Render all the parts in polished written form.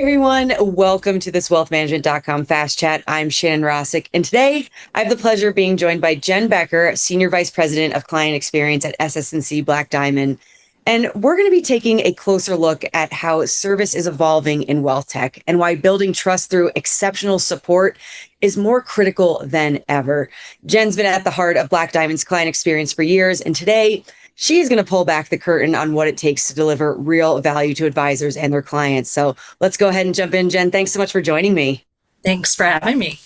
Hi, everyone. Welcome to this wealthmanagement.com Fast Chat. I'm Shannon Rossick, and today I have the pleasure of being joined by Jen Becker, Senior Vice President of Client Experience at SS&C Black Diamond. And we're going to be taking a closer look at how service is evolving in wealth tech and why building trust through exceptional support is more critical than ever. Jen's been at the heart of Black Diamond's client experience for years, and today she's going to pull back the curtain on what it takes to deliver real value to advisors and their clients. So let's go ahead and jump in. Jen, thanks so much for joining me. Thanks for having me.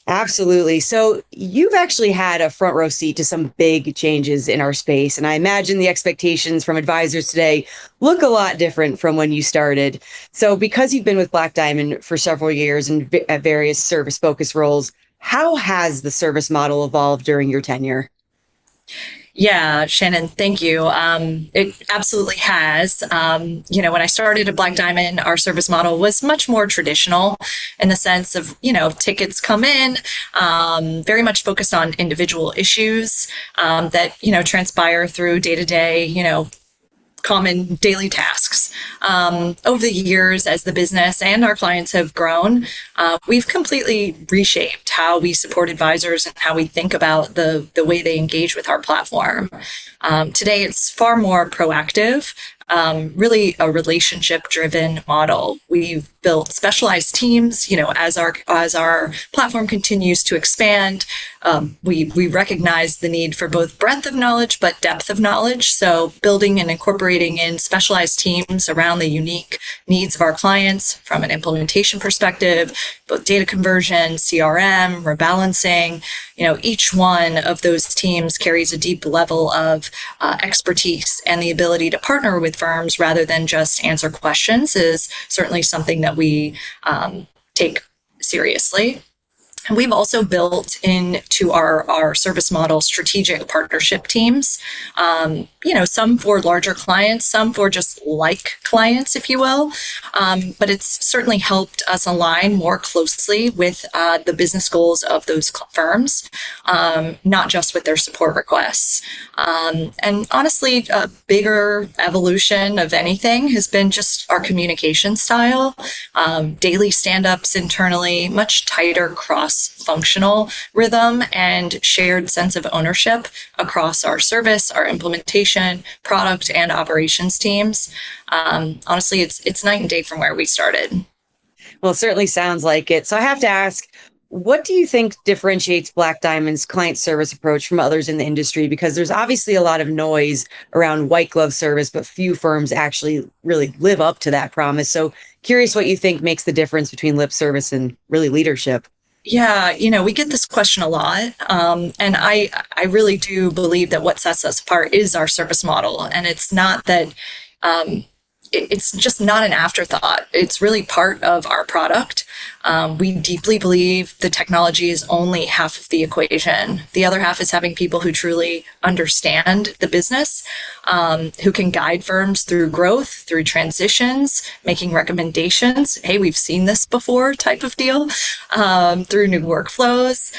Absolutely. So you've actually had a front row seat to some big changes in our space. And I imagine the expectations from advisors today look a lot different from when you started. So because you've been with Black Diamond for several years and at various service focused roles, how has the service model evolved during your tenure? Yeah, Shannon, thank you. It absolutely has. When I started at Black Diamond, our service model was much more traditional in the sense of, tickets come in, very much focused on individual issues that, transpire through day to day, common daily tasks. Over the years, as the business and our clients have grown, we've completely reshaped how we support advisors and how we think about the way they engage with our platform. Today, it's far more proactive, really a relationship-driven model. We've built specialized teams. As our platform continues to expand, we recognize the need for both breadth of knowledge but depth of knowledge. So building and incorporating in specialized teams around the unique needs of our clients from an implementation perspective, both data conversion, CRM, rebalancing. Each one of those teams carries a deep level of expertise, and the ability to partner with firms rather than just answer questions is certainly something that we take seriously. And we've also built into our service model strategic partnership teams, some for larger clients, some for just like clients, if you will. But it's certainly helped us align more closely with the business goals of those firms, not just with their support requests. And honestly, a bigger evolution of anything has been just our communication style, daily stand-ups internally, much tighter cross-functional rhythm, and shared sense of ownership across our service, our implementation, product, and operations teams. Honestly, it's night and day from where we started. Well, it certainly sounds like it. So I have to ask, what do you think differentiates Black Diamond's client service approach from others in the industry? Because there's obviously a lot of noise around white glove service, but few firms actually really live up to that promise. So curious what you think makes the difference between lip service and really leadership. Yeah, we get this question a lot. And I really do believe that what sets us apart is our service model. And it's not that it's just not an afterthought. It's really part of our product. We deeply believe the technology is only half of the equation. The other half is having people who truly understand the business, who can guide firms through growth, through transitions, making recommendations. Hey, we've seen this before type of deal, through new workflows.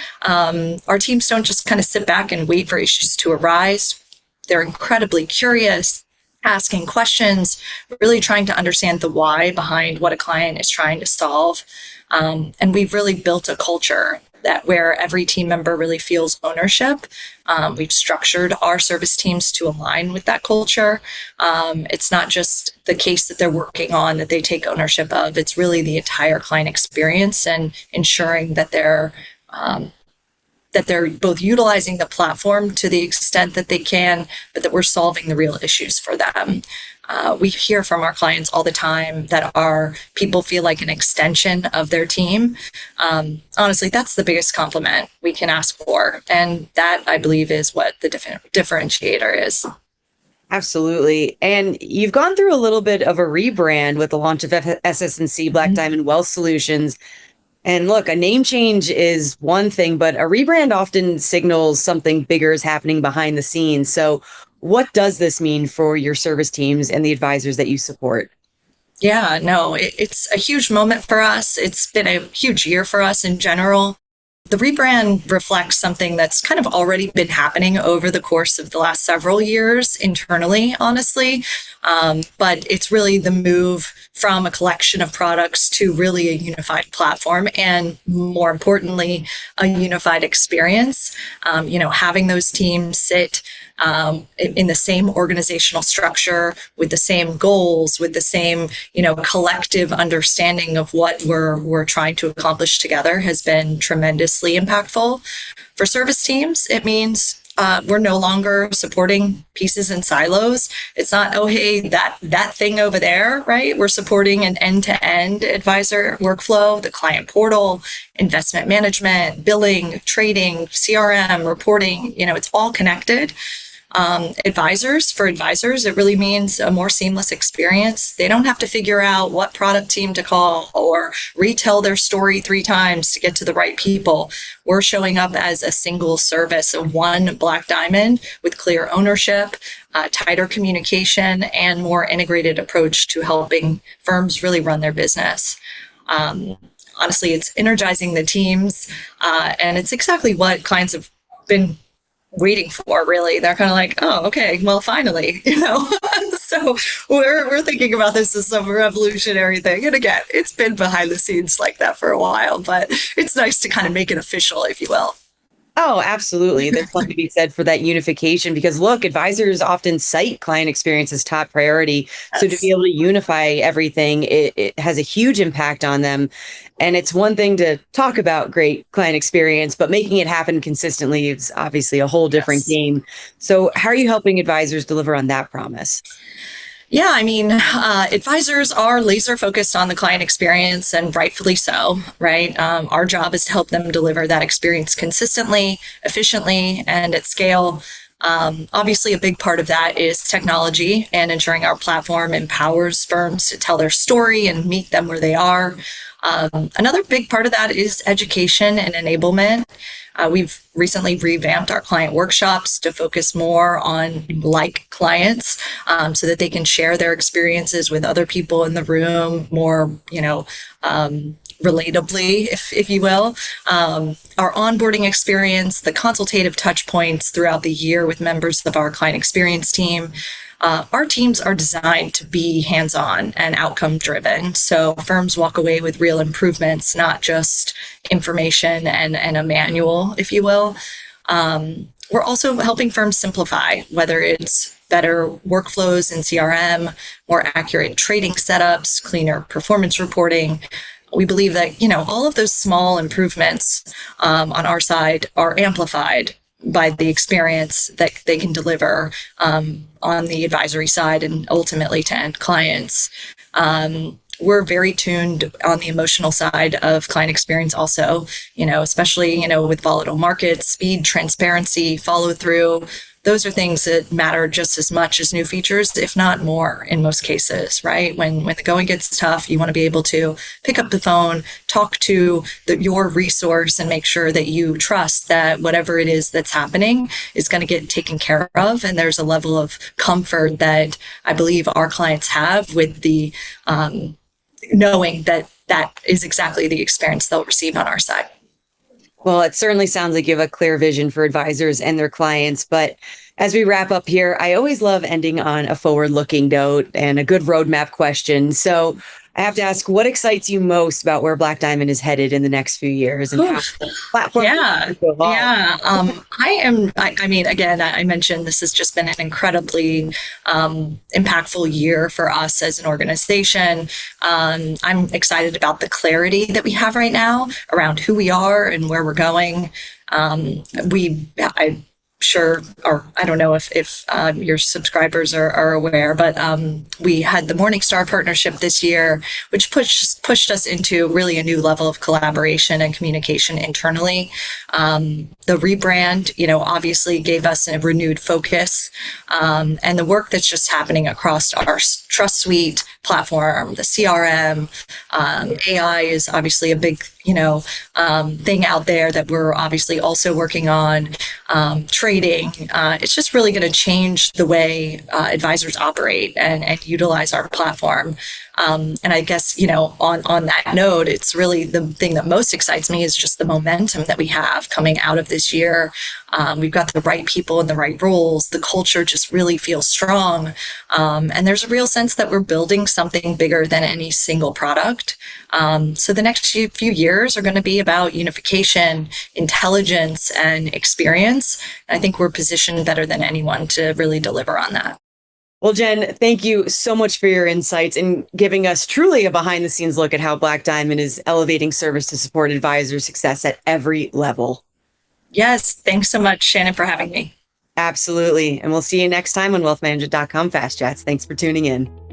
Our teams don't just kind of sit back and wait for issues to arise. They're incredibly curious, asking questions, really trying to understand the why behind what a client is trying to solve. And we've really built a culture that where every team member really feels ownership. We've structured our service teams to align with that culture. It's not just the case that they're working on that they take ownership of. It's really the entire client experience and ensuring that they're both utilizing the platform to the extent that they can, but that we're solving the real issues for them. We hear from our clients all the time that our people feel like an extension of their team. Honestly, that's the biggest compliment we can ask for. And that, I believe, is what the differentiator is. Absolutely. And you've gone through a little bit of a rebrand with the launch of SS&C Black Diamond Wealth Solutions. And look, a name change is one thing, but a rebrand often signals something bigger is happening behind the scenes. So what does this mean for your service teams and the advisors that you support? Yeah, no, it's a huge moment for us. It's been a huge year for us in general. the rebrand reflects something that's kind of already been happening over the course of the last several years internally, honestly. But it's really the move from a collection of products to really a unified platform, and more importantly, a unified experience. Having those teams sit in the same organizational structure with the same goals, with the same, collective understanding of what we're trying to accomplish together has been tremendously impactful. For service teams, it means we're no longer supporting pieces in silos. It's not, oh, hey, that thing over there, right? We're supporting an end-to-end advisor workflow, the client portal, investment management, billing, trading, CRM, reporting, it's all connected. For advisors, it really means a more seamless experience. They don't have to figure out what product team to call or retell their story 3 times to get to the right people. We're showing up as a single service, a one Black Diamond with clear ownership, tighter communication, and more integrated approach to helping firms really run their business. Honestly, it's energizing the teams, and it's exactly what clients have been waiting for, really. They're kind of like, oh, okay, well, finally, So we're thinking about this as some revolutionary thing. And again, it's been behind the scenes like that for a while, but it's nice to kind of make it official, if you will. Oh, absolutely. There's something to be said for that unification because look, advisors often cite client experience as top priority. So to be able to unify everything, it has a huge impact on them. And it's one thing to talk about great client experience, but making it happen consistently is obviously a whole different game. So how are you helping advisors deliver on that promise? Yeah, advisors are laser focused on the client experience, and rightfully so, right? Our job is to help them deliver that experience consistently, efficiently, and at scale. Obviously, a big part of that is technology and ensuring our platform empowers firms to tell their story and meet them where they are. Another big part of that is education and enablement. We've recently revamped our client workshops to focus more on like clients, so that they can share their experiences with other people in the room more, relatably, if you will. Our onboarding experience, the consultative touch points throughout the year with members of our client experience team. Our teams are designed to be hands-on and outcome-driven, so firms walk away with real improvements, not just information and a manual, if you will. We're also helping firms simplify, whether it's better workflows in CRM, more accurate trading setups, cleaner performance reporting. We believe that, all of those small improvements on our side are amplified by the experience that they can deliver on the advisory side and ultimately to end clients. We're very tuned on the emotional side of client experience also, especially, with volatile markets, speed, transparency, follow through. Those are things that matter just as much as new features, if not more in most cases, right? When the going gets tough, you want to be able to pick up the phone, talk to your resource and make sure that you trust that whatever it is that's happening is going to get taken care of. And there's a level of comfort that I believe our clients have with the knowing that that is exactly the experience they'll receive on our side. Well, it certainly sounds like you have a clear vision for advisors and their clients. But as we wrap up here, I always love ending on a forward-looking note and a good roadmap question. So I have to ask, what excites you most about where Black Diamond is headed in the next few years and how the platform Yeah. I mentioned this has just been an incredibly impactful year for us as an organization. I'm excited about the clarity that we have right now around who we are and where we're going. I don't know if your subscribers are aware, but we had the Morningstar partnership this year, which pushed us into really a new level of collaboration and communication internally. The rebrand, obviously gave us a renewed focus, and the work that's just happening across our Trust Suite, platform, the CRM. AI is obviously a big, thing out there that we're obviously also working on. Trading. It's just really going to change the way advisors operate and utilize our platform. And I guess, on that note, it's really the thing that most excites me is just the momentum that we have coming out of this year. We've got the right people in the right roles. The culture just really feels strong. And there's a real sense that we're building something bigger than any single product. So the next few years are going to be about unification, intelligence, and experience. And I think we're positioned better than anyone to really deliver on that. Well, Jen, thank you so much for your insights and giving us truly a behind the scenes look at how Black Diamond is elevating service to support advisor success at every level. Yes. Thanks so much, Shannon, for having me. Absolutely. And we'll see you next time on wealthmanagement.com Fast Chats. Thanks for tuning in.